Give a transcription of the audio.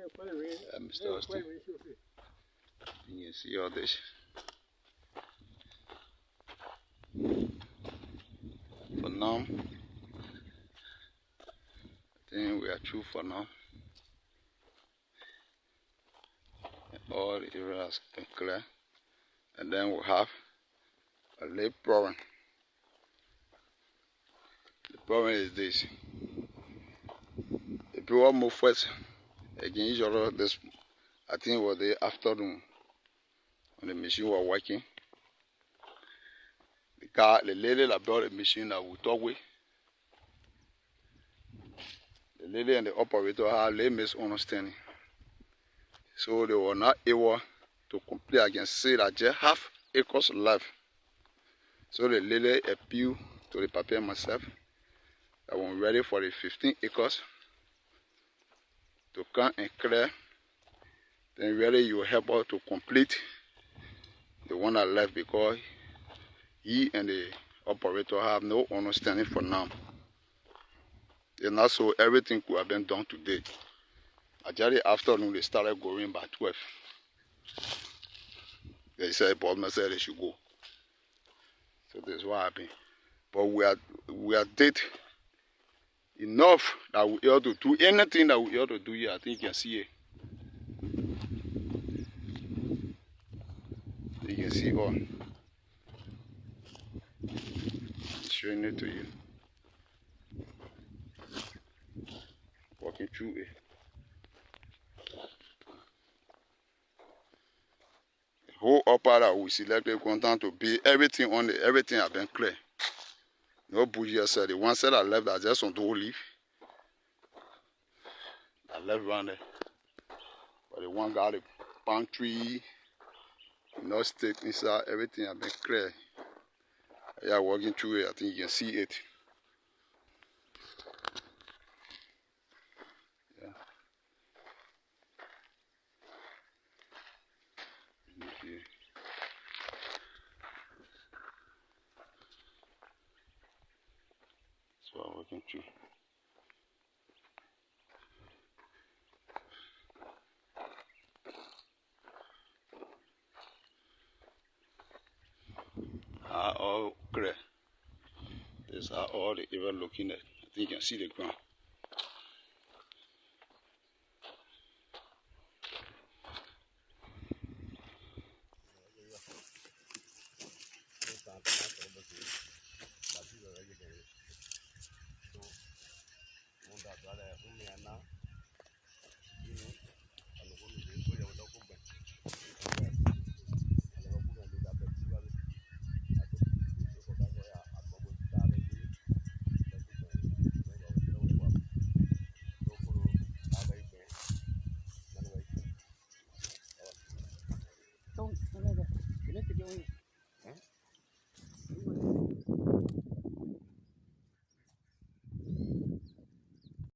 Mr. Austin, you can see all this. For now, I think we are through for now. All the areas been clear, and then we'll have a late problem. The problem is this: the people move first again. Usually, this I think it was the afternoon when the machine was working. The lady that brought the machine that we talk with, the lady and the operator had a misunderstanding. So they were not able to complete. I can say that just half acres left. So the lady appealed to the papa and myself that when ready for the 15 acres to come and clear, then really you will help us to complete the one that left, because he and the operator have no understanding for now. And also everything could have been done today. Actually, afternoon they started going by 12. They said, Bob said they should go. So that's what happened. But we are dead enough that we ought to do anything that we ought to do here. I think you can see it. You can see all. I'm showing it to you. Walking through it. The whole upper that we selected going down to be everything on it, everything has been clear. No bush here said. The one side I left, I just on two leaf. I left around there. But the one got a palm tree, no stick inside, everything has been clear. Yeah, walking through it, I think you can see it. Yeah. That's what I'm walking through. All clear. This is all the area looking at. I think you can see the ground.